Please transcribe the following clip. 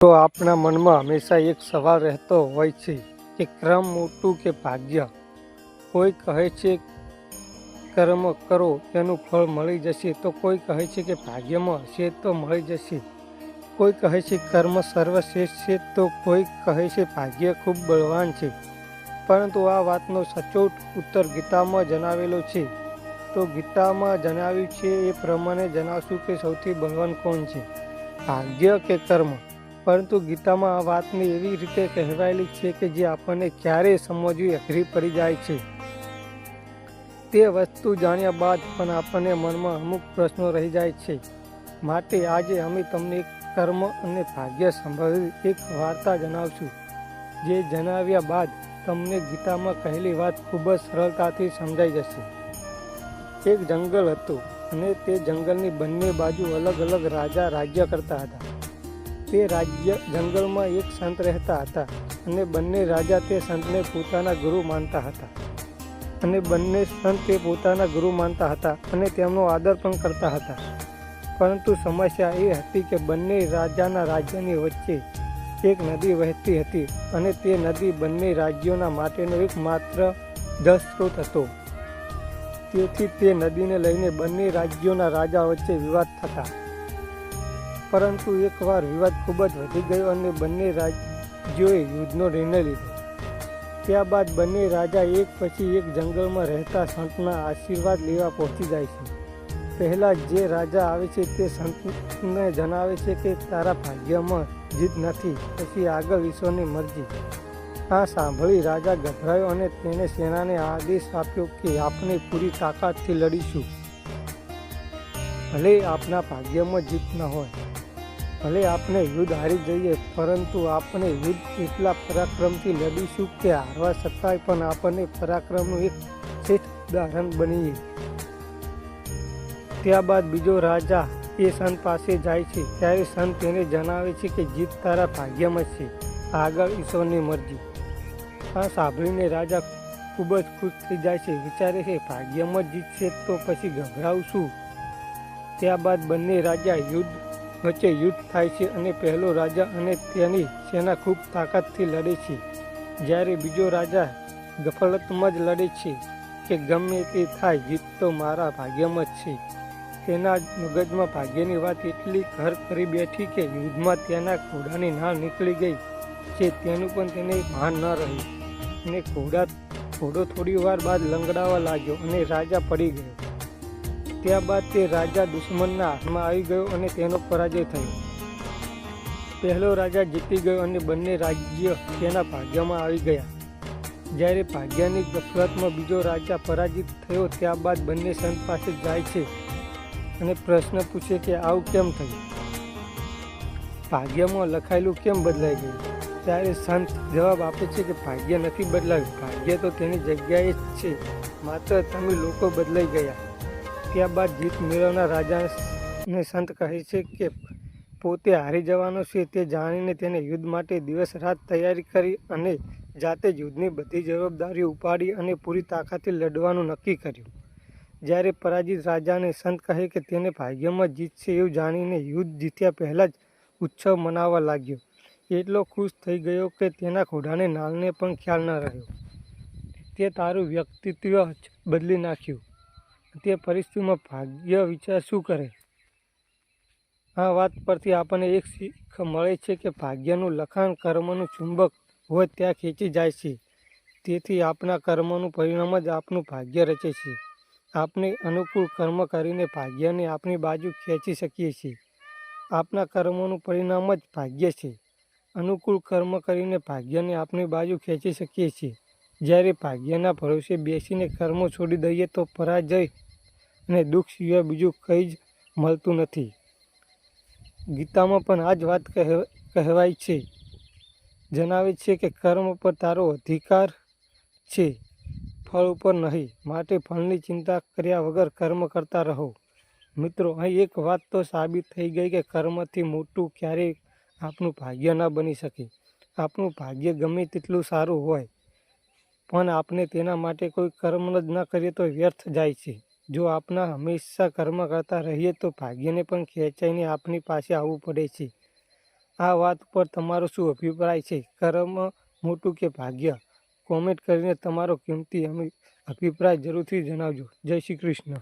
તો આપણા મનમાં હંમેશા એક સવાલ રહેતો હોય છે કે કર્મ મોટું કે ભાગ્ય. કોઈ કહે છે કર્મ કરો તેનું ફળ મળી જશે, તો કોઈ કહે છે કે ભાગ્યમાં હશે તો મળી જશે. કોઈ કહે છે કર્મ સર્વશ્રેષ્ઠ છે, તો કોઈ કહે છે ભાગ્ય ખૂબ બળવાન છે. પરંતુ આ વાતનો સચોટ ઉત્તર ગીતામાં જણાવેલો છે. તો ગીતામાં જણાવ્યું છે એ પ્રમાણે જણાવશું કે સૌથી બળવાન કોણ છે, ભાગ્ય કે કર્મ. પરંતુ ગીતામાં આ વાતને એવી રીતે કહેવાયેલી છે કે જે આપણને ક્યારેય સમજવી અઘરી પડી જાય છે. તે વસ્તુ જાણ્યા બાદ પણ આપણને મનમાં અમુક પ્રશ્નો રહી જાય છે. માટે આજે અમે તમને કર્મ અને ભાગ્ય સંબંધિત એક વાર્તા જણાવશું, જે જણાવ્યા બાદ તમને ગીતામાં કહેલી વાત ખૂબ જ સરળતાથી સમજાઈ જશે. એક જંગલ હતું અને તે જંગલની બંને બાજુ અલગ અલગ રાજા રાજ્ય કરતા હતા. તે જંગલમાં એક સંત રહેતા હતા અને બંને રાજા તે સંતને પોતાના ગુરુ માનતા હતા. અને તેમનો આદર પણ કરતા હતા. પરંતુ સમસ્યા એ હતી કે બંને રાજાના રાજ્યની વચ્ચે એક નદી વહેતી હતી અને તે નદી બંને રાજ્યોના માટેનો એકમાત્ર જળસ્ત્રોત હતો. તેથી તે નદીને લઈને બંને રાજ્યોના રાજા વચ્ચે વિવાદ થતા. પરંતુ એકવાર વિવાદ ખૂબ જ વધી ગયો અને બંને રાજ્યોએ યુદ્ધનો નિર્ણય લીધો. ત્યારબાદ બંને રાજા એક પછી એક જંગલમાં રહેતા સંતના આશીર્વાદ લેવા પહોંચી જાય છે. પહેલા જે રાજા આવે છે તે સંતને જણાવે છે કે તારા ભાગ્યમાં જીત નથી, પછી આગળ ઈશ્વરની મરજી. આ સાંભળી રાજા ગભરાયો અને તેણે સેનાને આદેશ આપ્યો કે આપણે પૂરી તાકાતથી લડીશું. ભલે આપના ભાગ્યમાં જીત ન હોય, ભલે આપણે યુદ્ધ હારી જઈએ, પરંતુ આપણે યુદ્ધ એટલા પરાક્રમથી લડીશું કે હારવા છતાંય પણ આપણને પરાક્રમનું એક શ્રેષ્ઠ ઉદાહરણ બનીએ. ત્યારબાદ બીજો રાજા એ સંત પાસે જાય છે. ત્યારે સંત તેને જણાવે છે કે જીત તારા ભાગ્યમાં છે, આગળ ઈશ્વરની મરજી. આ સાંભળીને રાજા ખૂબ જ ખુશ થઈ જાય છે. વિચારે છે ભાગ્યમાં જીત છે તો પછી ગભરાવું શું. ત્યારબાદ બંને રાજા વચ્ચે યુદ્ધ થાય છે અને પહેલો રાજા અને તેની સેના ખૂબ તાકાતથી લડે છે, જ્યારે બીજો રાજા ગફલતમાં જ લડે છે કે ગમે તે થાય, જીત તો મારા ભાગ્યમાં જ છે. તેના મગજમાં ભાગ્યની વાત એટલી ઘર કરી બેઠી કે યુદ્ધમાં તેના ઘોડાની નાળ નીકળી ગઈ છે તેનું પણ તેને ભાન ન રહ્યું અને ઘોડો થોડી વાર બાદ લંગડાવા લાગ્યો અને રાજા પડી ગયો. ત્યારબાદ તે રાજા દુશ્મનના હાથમાં આવી ગયો અને તેનો પરાજય થયો. પહેલો રાજા જીતી ગયો અને બંને રાજ્ય તેના ભાગ્યમાં આવી ગયા. જ્યારે ભાગ્યની ગફલતમાં બીજો રાજા પરાજિત થયો, ત્યારબાદ બંને સંત પાસે જાય છે અને પ્રશ્ન પૂછે કે આવું કેમ થયું, ભાગ્યમાં લખાયેલું કેમ બદલાઈ ગયું. ત્યારે સંત જવાબ આપે છે કે ભાગ્ય નથી બદલાયું, ભાગ્ય તો તેની જગ્યાએ જ છે, માત્ર તમે લોકો બદલાઈ ગયા. ત્યારબાદ જીત મેળવનાર રાજાને સંત કહે છે કે પોતે હારી જવાનો છે તે જાણીને તેને યુદ્ધ માટે દિવસ રાત તૈયારી કરી અને જાતે જ યુદ્ધની બધી જવાબદારી ઉપાડી અને પૂરી તાકાતથી લડવાનું નક્કી કર્યું. જ્યારે પરાજિત રાજાને સંત કહે કે તેને ભાગ્યમાં જીત છે એવું જાણીને યુદ્ધ જીત્યા પહેલાં જ ઉત્સવ મનાવવા લાગ્યો. એટલો ખુશ થઈ ગયો કે તેના ઘોડાને નાલને પણ ખ્યાલ ન રહ્યો. તે તારું વ્યક્તિત્વ જ બદલી નાખ્યું. તે પરિસ્થિતિમાં ભાગ્ય વિચાર શું કરે. આ વાત પરથી આપણને એક શીખ મળે છે કે ભાગ્યનું લખાણ કર્મનું ચુંબક હોય ત્યાં ખેંચી જાય છે. તેથી આપણા કર્મનું પરિણામ જ આપણું ભાગ્ય રચે છે. આપણે અનુકૂળ કર્મ કરીને ભાગ્યને આપણી બાજુ ખેંચી શકીએ છીએ. આપણા કર્મોનું પરિણામ જ ભાગ્ય છે. અનુકૂળ કર્મ કરીને ભાગ્યને આપણી બાજુ ખેંચી શકીએ છીએ. જ્યારે ભાગ્યના ભરોસે બેસીને કર્મો છોડી દઈએ તો પરાજય અને દુઃખ સિવાય બીજું કંઈ જ મળતું નથી. ગીતામાં પણ આ જ વાત કહેવાય છે. જણાવે છે કે કર્મ પર તારો અધિકાર છે, ફળ ઉપર નહીં. માટે ફળની ચિંતા કર્યા વગર કર્મ કરતા રહો. મિત્રો, અહીં એક વાત તો સાબિત થઈ ગઈ કે કર્મથી મોટું ક્યારેય આપણું ભાગ્ય ન બની શકે. આપણું ભાગ્ય ગમે તેટલું સારું હોય, પણ આપણે તેના માટે કોઈ કર્મ જ ન કરીએ તો વ્યર્થ જાય છે. જો આપણે હંમેશા કર્મ કરતા રહીએ તો ભાગ્યને પણ ખેંચાઈને આપણી પાસે આવવું પડે છે. આ વાત પર તમારો શું અભિપ્રાય છે? કર્મ મોટું કે ભાગ્ય? કોમેન્ટ કરીને તમારો કિંમતી અભિપ્રાય જરૂરથી જણાવજો. જય શ્રી કૃષ્ણ.